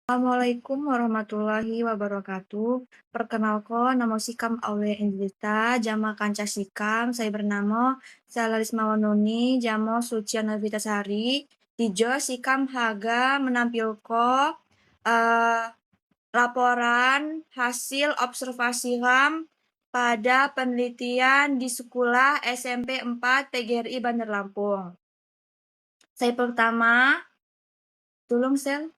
Assalamualaikum warahmatullahi wabarakatuh. Perkenalkan, nama Sikam Aulia Indrita, Jama Kanca Sikam. Saya bernama Salisma Wanuni, Jamo Suciana Vitasari. Tijo Sikam Haga menampilkan laporan hasil observasi HAM pada penelitian di sekolah SMP 4 PGRI Bandar Lampung. Saya pertama, tolong Sel.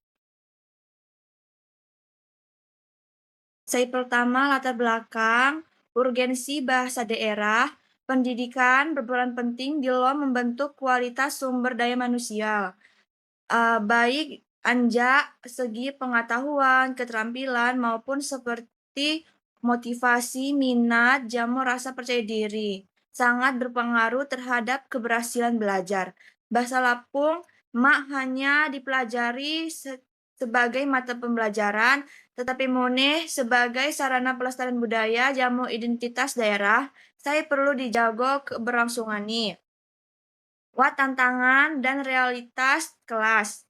Saya pertama latar belakang, urgensi bahasa daerah, pendidikan berperan penting dalam membentuk kualitas sumber daya manusia, baik anjak segi pengetahuan, keterampilan, maupun seperti motivasi, minat, jamu rasa percaya diri. Sangat berpengaruh terhadap keberhasilan belajar. Bahasa Lapung mak hanya dipelajari sebagai mata pembelajaran, tetapi moneh sebagai sarana pelestarian budaya, jamu identitas daerah, saya perlu dijaga keberlangsungan nih. Wah, tantangan dan realitas kelas.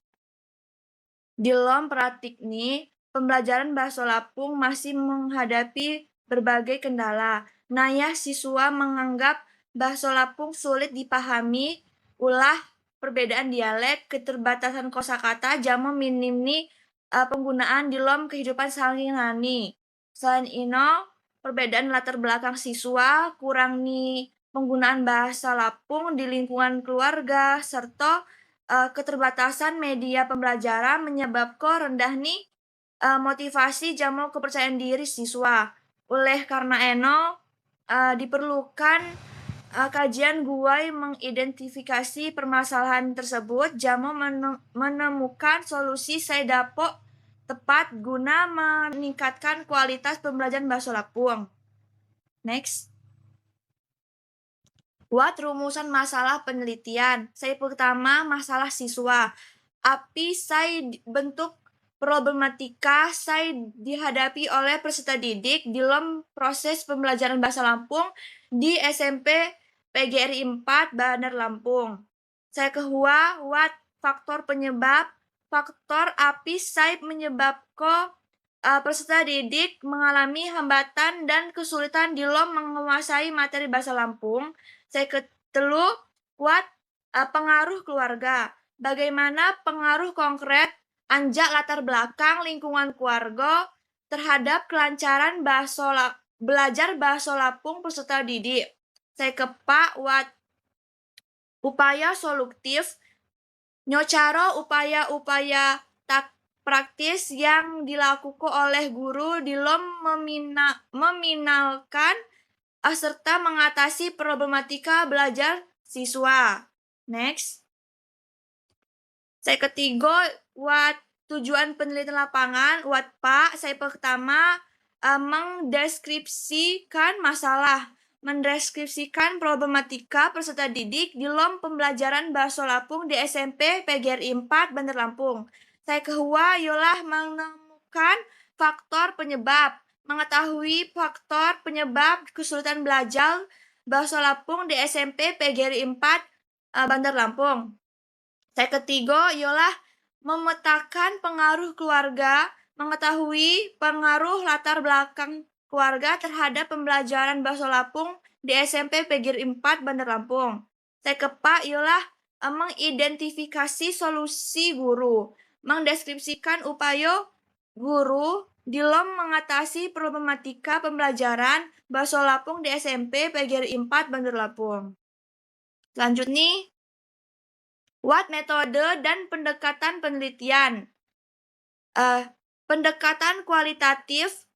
Di dalam praktik nih, pembelajaran bahasa Lapung masih menghadapi berbagai kendala. Naya siswa menganggap bahasa Lapung sulit dipahami, ulah perbedaan dialek, keterbatasan kosakata, jamu minim nih penggunaan di dalam kehidupan sehari-hari. Selain itu, perbedaan latar belakang siswa, kurang nih penggunaan bahasa Lapung di lingkungan keluarga, serta keterbatasan media pembelajaran menyebabkan rendah nih motivasi jamu kepercayaan diri siswa. Oleh karena eno diperlukan kajian guai mengidentifikasi permasalahan tersebut, jamu menemukan solusi saya dapok tepat guna meningkatkan kualitas pembelajaran bahasa Lapung. Next. Buat rumusan masalah penelitian. Saya pertama masalah siswa. Api saya bentuk problematika saya dihadapi oleh peserta didik dalam proses pembelajaran bahasa Lampung di SMP PGRI 4 Bandar Lampung. Saya kehua wat faktor penyebab faktor api saya menyebabkan peserta didik mengalami hambatan dan kesulitan dalam menguasai materi bahasa Lampung. Saya ketelu kuat pengaruh keluarga. Bagaimana pengaruh konkret anjak latar belakang lingkungan keluarga terhadap kelancaran belajar bahasa Lapung peserta didik. Saya kepak wat upaya solutif, nyocara upaya-upaya tak praktis yang dilakukan oleh guru dalam meminalkan serta mengatasi problematika belajar siswa. Next. Saya ketiga, buat tujuan penelitian lapangan, buat Pak, saya pertama mendeskripsikan masalah, mendeskripsikan problematika peserta didik dalam pembelajaran bahasa Lapung di SMP PGRI 4 Bandar Lampung. Saya kedua ialah menemukan faktor penyebab, mengetahui faktor penyebab kesulitan belajar bahasa Lapung di SMP PGRI 4 Bandar Lampung. Saya ketiga ialah memetakan pengaruh keluarga, mengetahui pengaruh latar belakang keluarga terhadap pembelajaran bahasa Lapung di SMP PGRI 4 Bandar Lampung. Saya keempat ialah mengidentifikasi solusi guru, mendeskripsikan upaya guru dalam mengatasi problematika pembelajaran bahasa Lapung di SMP PGRI 4 Bandar Lampung. Selanjutnya, buat metode dan pendekatan penelitian. Pendekatan kualitatif,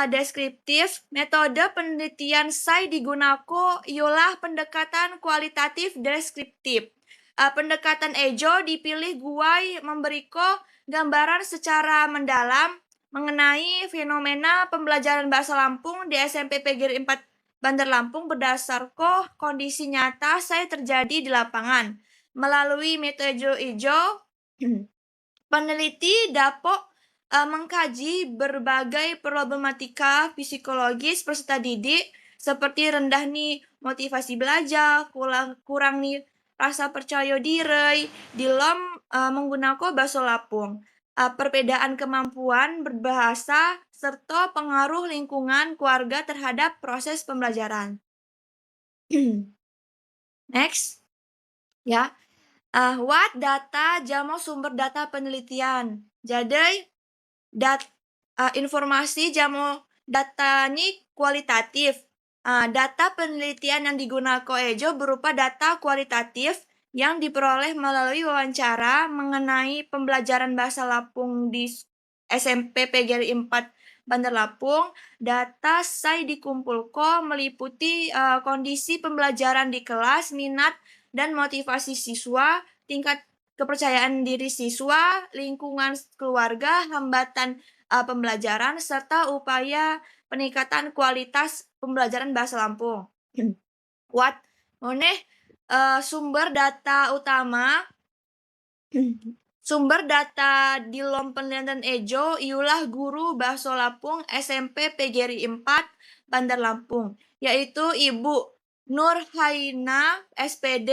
deskriptif, metode penelitian saya digunakan ialah pendekatan kualitatif deskriptif. Pendekatan ejo dipilih guai memberikan gambaran secara mendalam mengenai fenomena pembelajaran bahasa Lampung di SMP PGRI 4 Bandar Lampung berdasarkan kondisi nyata saya terjadi di lapangan. Melalui metode hijau, peneliti dapat mengkaji berbagai problematika psikologis peserta didik seperti rendah nih motivasi belajar, kurang nih rasa percaya diri dalam menggunakan bahasa Lapung. perbedaan kemampuan berbahasa, serta pengaruh lingkungan keluarga terhadap proses pembelajaran. Next, ya. What data jamo sumber data penelitian. Jadi, informasi jamo data ini kualitatif. Data penelitian yang digunakan Ejo berupa data kualitatif yang diperoleh melalui wawancara mengenai pembelajaran bahasa Lapung di SMP PGRI 4 Bandar Lampung. Data saya dikumpulkan meliputi kondisi pembelajaran di kelas, minat dan motivasi siswa, tingkat kepercayaan diri siswa, lingkungan keluarga, hambatan pembelajaran, serta upaya peningkatan kualitas pembelajaran bahasa Lampung. What? Moneh sumber data utama sumber data di lom penelitian Ejo ialah guru bahasa Lampung SMP PGRI 4 Bandar Lampung, yaitu Ibu Nur Haina SPD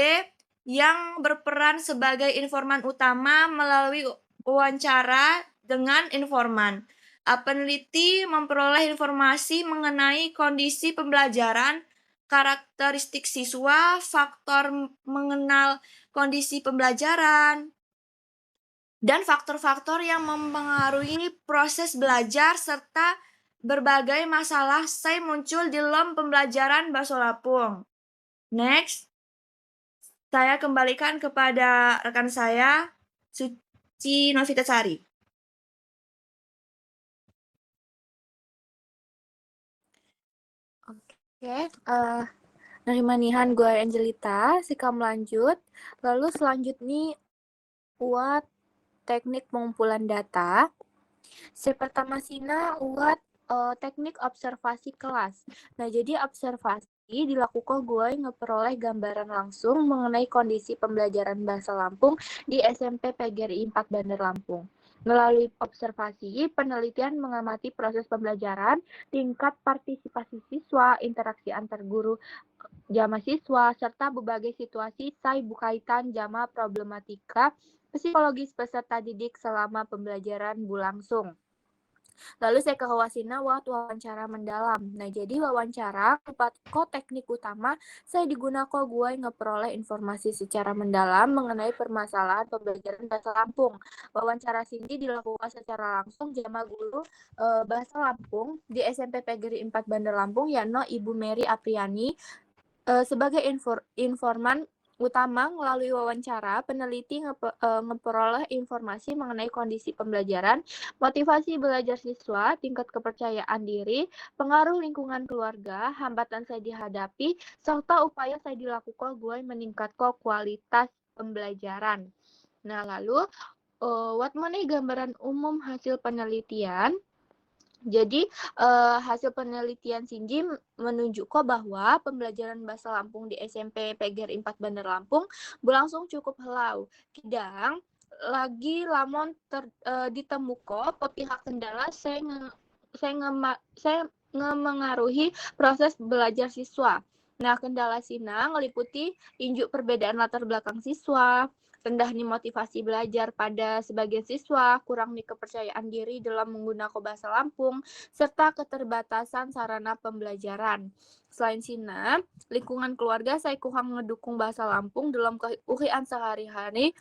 yang berperan sebagai informan utama melalui wawancara dengan informan. Peneliti memperoleh informasi mengenai kondisi pembelajaran, karakteristik siswa, faktor mengenal kondisi pembelajaran, dan faktor-faktor yang mempengaruhi proses belajar serta berbagai masalah saya muncul di dalam pembelajaran bahasa Lampung. Next, saya kembalikan kepada rekan saya, Suci Novitasari. Oke, dari manihan gue Angelita, sikam lanjut. Lalu selanjutnya buat teknik pengumpulan data. Pertama sina buat teknik observasi kelas. Nah, jadi observasi dilakukan gue ngeperoleh gambaran langsung mengenai kondisi pembelajaran bahasa Lampung di SMP PGRI 4 Bandar Lampung. Melalui observasi, penelitian mengamati proses pembelajaran, tingkat partisipasi siswa, interaksi antar guru, jama siswa, serta berbagai situasi saya berkaitan jama problematika psikologis peserta didik selama pembelajaran berlangsung. Lalu saya ke Hawasina waktu wawancara mendalam. Nah, jadi wawancara ko teknik utama saya digunakan gue ngeperoleh informasi secara mendalam mengenai permasalahan pembelajaran bahasa Lampung. Wawancara sini dilakukan secara langsung jama guru bahasa Lampung di SMP PGRI 4 Bandar Lampung, yakno Ibu Mary Apriani. Sebagai informan utama melalui wawancara, peneliti ngeperoleh informasi mengenai kondisi pembelajaran, motivasi belajar siswa, tingkat kepercayaan diri, pengaruh lingkungan keluarga, hambatan saya dihadapi, serta upaya saya dilakukan gue meningkatkan kualitas pembelajaran. Nah, lalu what mana gambaran umum hasil penelitian? Jadi hasil penelitian Sinji menunjukkan bahwa pembelajaran bahasa Lampung di SMP PGRI 4 Bandar Lampung berlangsung cukup helau. Kidang lagi lamon ditemukan pihak kendala saya mengaruhi proses belajar siswa. Nah, kendala sina ngeliputi injuk perbedaan latar belakang siswa, rendah nih motivasi belajar pada sebagian siswa, kurang nih kepercayaan diri dalam menggunakan bahasa Lampung, serta keterbatasan sarana pembelajaran. Selain sina, lingkungan keluarga saya kurang ngedukung bahasa Lampung dalam keuhian sehari-hari,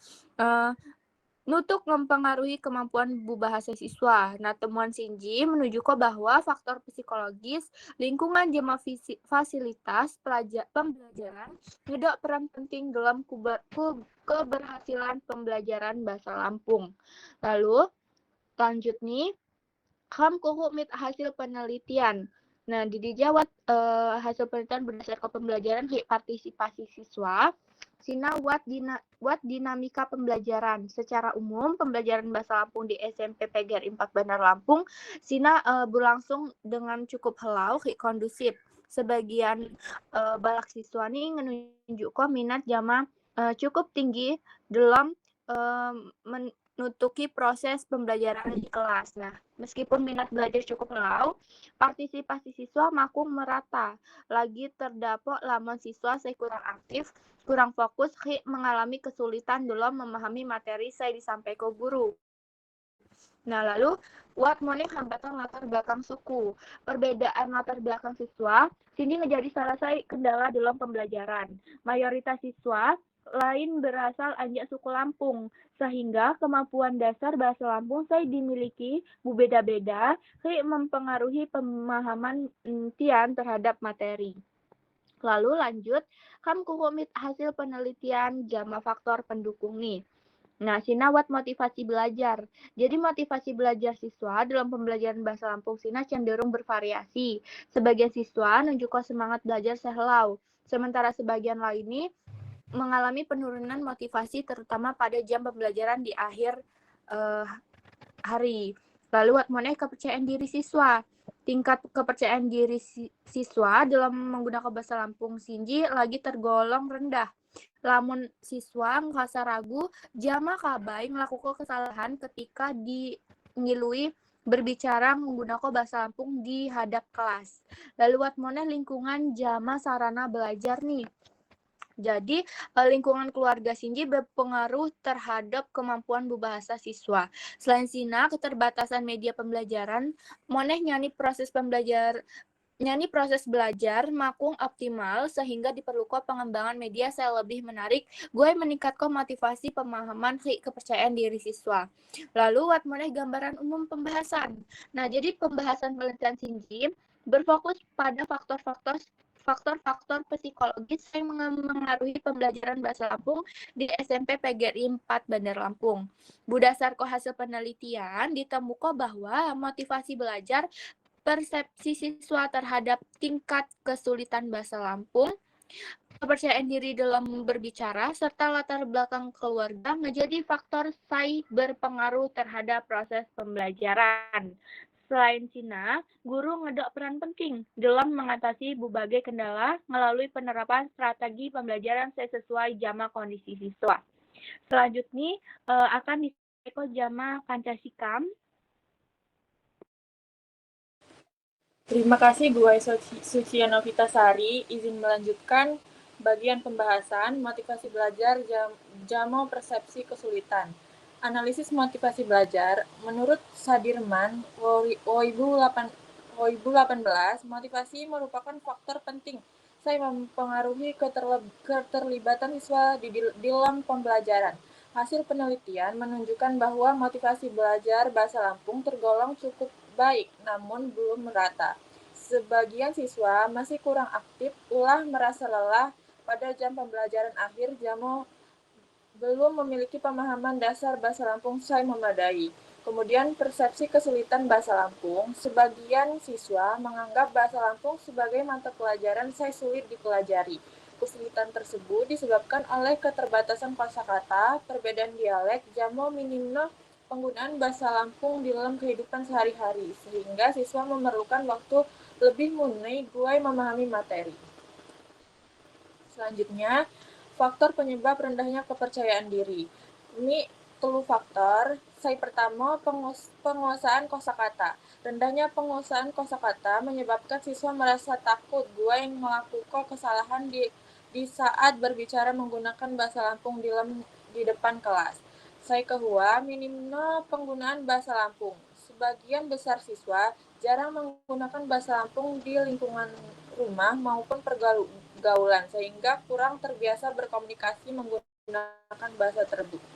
nutuk mempengaruhi kemampuan bahasa siswa. Nah, temuan Sinji menunjukkan bahwa faktor psikologis, lingkungan jama fasilitas pembelajaran ngedok peran penting dalam keberhasilan pembelajaran bahasa Lampung. Lalu, lanjut nih, kam mit hasil penelitian. Nah, dijawab hasil penelitian berdasarkan pembelajaran partisipasi siswa. Sina buat dinamika pembelajaran. Secara umum, pembelajaran bahasa Lampung di SMP PGRI 4 Bandar Lampung Sina berlangsung dengan cukup helau, kondusif. Sebagian balak siswa ini menunjukkan minat jama cukup tinggi dalam menutupi proses pembelajaran di kelas. Nah, meskipun minat belajar cukup helau, partisipasi siswa makung merata. Lagi terdapat laman siswa saya kurang aktif, kurang fokus, mengalami kesulitan dalam memahami materi saya disampaikan guru. Nah, lalu what money hambatan latar belakang suku. Perbedaan latar belakang siswa sini menjadi salah satu kendala dalam pembelajaran. Mayoritas siswa lain berasal anjak suku Lampung, sehingga kemampuan dasar bahasa Lampung saya dimiliki berbeda-beda, mempengaruhi pemahaman Tian terhadap materi. Lalu lanjut, kam kukumit hasil penelitian jama faktor pendukung nih. Nah, Sina buat motivasi belajar. Jadi motivasi belajar siswa dalam pembelajaran bahasa Lampung Sina cenderung bervariasi. Sebagian siswa nunjukkan semangat belajar sehelau. Sementara sebagian lain ini mengalami penurunan motivasi terutama pada jam pembelajaran di akhir hari. Lalu what moneh kepercayaan diri siswa. Tingkat kepercayaan diri siswa dalam menggunakan bahasa Lampung Sinji lagi tergolong rendah. Lamun siswa ngerasa ragu, jama kabai melakukan kesalahan ketika ngilui berbicara menggunakan bahasa Lampung di hadap kelas. Lalu what moneh lingkungan jama sarana belajar nih. Jadi, lingkungan keluarga Sinji berpengaruh terhadap kemampuan berbahasa siswa. Selain Sina, keterbatasan media pembelajaran, moneh nyanyi proses belajar makung optimal sehingga diperlukan pengembangan media saya lebih menarik gue meningkatkan motivasi pemahaman kepercayaan diri siswa. Lalu what moneh gambaran umum pembahasan. Nah, jadi pembahasan penelitian Sinji berfokus pada faktor-faktor psikologis yang mengaruhi pembelajaran bahasa Lampung di SMP PGRI 4 Bandar Lampung. Berdasarkan hasil penelitian, ditemukan bahwa motivasi belajar, persepsi siswa terhadap tingkat kesulitan bahasa Lampung, kepercayaan diri dalam berbicara, serta latar belakang keluarga menjadi faktor yang berpengaruh terhadap proses pembelajaran. Selain Cina, guru ngedok peran penting dalam mengatasi berbagai kendala melalui penerapan strategi pembelajaran sesuai jama kondisi siswa. Selanjutnya akan diseko jama Pancasikam. Terima kasih Bu Suciana Vitasari. Izin melanjutkan bagian pembahasan motivasi belajar jamo persepsi kesulitan. Analisis motivasi belajar, menurut Sadirman, 2018, motivasi merupakan faktor penting saya mempengaruhi keterlibatan siswa di dalam pembelajaran. Hasil penelitian menunjukkan bahwa motivasi belajar bahasa Lampung tergolong cukup baik, namun belum merata. Sebagian siswa masih kurang aktif, ulah merasa lelah pada jam pembelajaran akhir, jamo belum memiliki pemahaman dasar bahasa Lampung yang memadai. Kemudian persepsi kesulitan bahasa Lampung, sebagian siswa menganggap bahasa Lampung sebagai mata pelajaran saya sulit dipelajari. Kesulitan tersebut disebabkan oleh keterbatasan kosakata, perbedaan dialek, jamo minimnya penggunaan bahasa Lampung di dalam kehidupan sehari-hari, sehingga siswa memerlukan waktu lebih mengenai gue memahami materi. Selanjutnya, faktor penyebab rendahnya kepercayaan diri. Ini telu faktor. Saya pertama, penguasaan kosakata. Rendahnya penguasaan kosakata menyebabkan siswa merasa takut gue yang melakukan kesalahan di saat berbicara menggunakan bahasa Lampung di depan kelas. Saya kedua, minimnya penggunaan bahasa Lampung. Sebagian besar siswa jarang menggunakan bahasa Lampung di lingkungan rumah maupun pergaulan, sehingga kurang terbiasa berkomunikasi menggunakan bahasa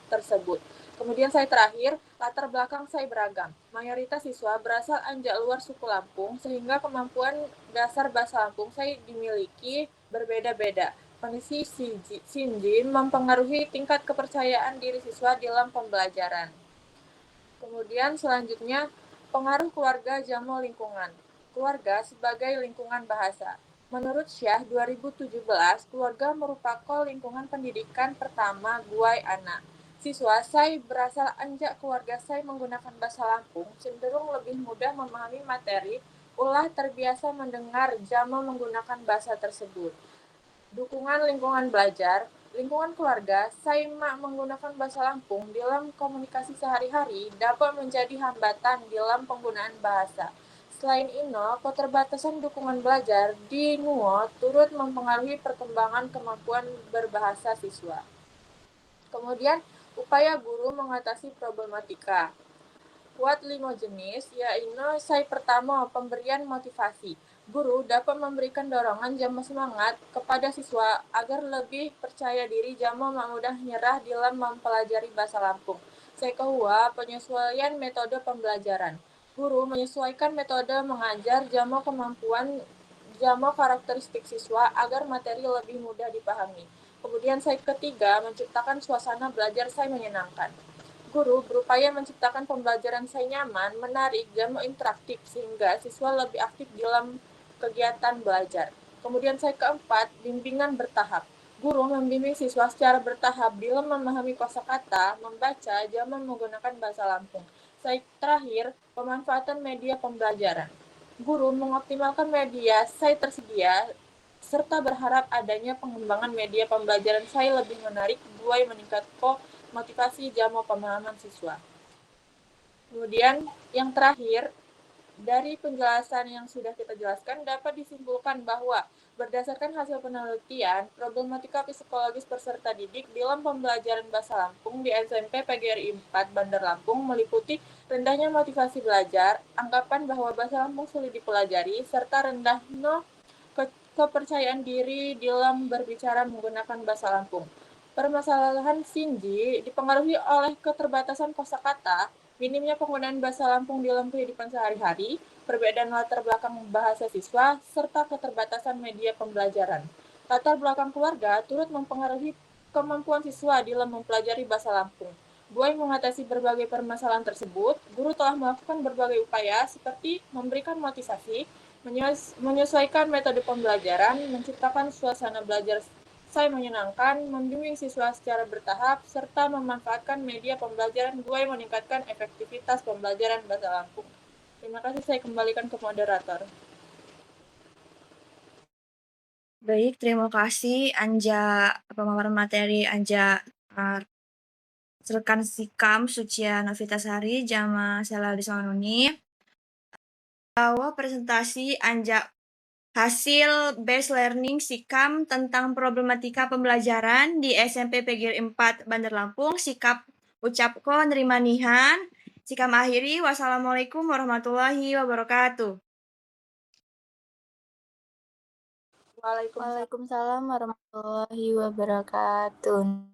tersebut. Kemudian saya terakhir, latar belakang saya beragam. Mayoritas siswa berasal anjak luar suku Lampung, sehingga kemampuan dasar bahasa Lampung saya dimiliki berbeda-beda. Kondisi Sinjin mempengaruhi tingkat kepercayaan diri siswa dalam pembelajaran. Kemudian selanjutnya, pengaruh keluarga jamo lingkungan. Keluarga sebagai lingkungan bahasa. Menurut Syah 2017, keluarga merupakan lingkungan pendidikan pertama guai anak. Siswa saya berasal anjak keluarga saya menggunakan bahasa Lampung cenderung lebih mudah memahami materi, ulah terbiasa mendengar jama menggunakan bahasa tersebut. Dukungan lingkungan belajar, lingkungan keluarga, saya menggunakan bahasa Lampung dalam komunikasi sehari-hari dapat menjadi hambatan dalam penggunaan bahasa. Selain itu, keterbatasan dukungan belajar di NUO turut mempengaruhi perkembangan kemampuan berbahasa siswa. Kemudian, upaya guru mengatasi problematika. terdapat 5 jenis, yaitu saya pertama, pemberian motivasi. Guru dapat memberikan dorongan jama semangat kepada siswa agar lebih percaya diri jama mudah nyerah dalam mempelajari bahasa Lampung. Saya kedua, penyesuaian metode pembelajaran. Guru menyesuaikan metode mengajar jama kemampuan jama karakteristik siswa agar materi lebih mudah dipahami. Kemudian saya ketiga, menciptakan suasana belajar saya menyenangkan. Guru berupaya menciptakan pembelajaran saya nyaman, menarik, dan interaktif sehingga siswa lebih aktif dalam kegiatan belajar. Kemudian saya keempat, bimbingan bertahap. Guru membimbing siswa secara bertahap dalam memahami kosakata, membaca, dan menggunakan bahasa Lampung. Saya terakhir, pemanfaatan media pembelajaran. Guru mengoptimalkan media saya tersedia serta berharap adanya pengembangan media pembelajaran saya lebih menarik, buat meningkatkan motivasi jama pemahaman siswa. Kemudian yang terakhir, dari penjelasan yang sudah kita jelaskan dapat disimpulkan bahwa berdasarkan hasil penelitian, problematika psikologis peserta didik dalam pembelajaran bahasa Lampung di SMP PGRI 4 Bandar Lampung meliputi rendahnya motivasi belajar, anggapan bahwa bahasa Lampung sulit dipelajari, serta rendahnya kepercayaan diri dalam berbicara menggunakan bahasa Lampung. Permasalahan Shinji dipengaruhi oleh keterbatasan kosakata, minimnya penggunaan bahasa Lampung dalam kehidupan sehari-hari, perbedaan latar belakang bahasa siswa, serta keterbatasan media pembelajaran. Latar belakang keluarga turut mempengaruhi kemampuan siswa dalam mempelajari bahasa Lampung. Buat mengatasi berbagai permasalahan tersebut, guru telah melakukan berbagai upaya seperti memberikan motivasi, menyesuaikan metode pembelajaran, menciptakan suasana belajar saya menyenangkan, membimbing siswa secara bertahap, serta memanfaatkan media pembelajaran gue meningkatkan efektivitas pembelajaran bahasa Lampung. Terima kasih, saya kembalikan ke moderator. Baik, terima kasih Anja pemaparan materi Anja rekan Sikam Sucia Novitasari Jama Selali Somanuni. Bahwa presentasi Anja hasil base learning Sikam tentang problematika pembelajaran di SMP PGRI 4 Bandar Lampung. Sikap ucapko nerima nihan. Sikam akhiri. Wassalamualaikum warahmatullahi wabarakatuh. Waalaikumsalam. Waalaikumsalam warahmatullahi wabarakatuh.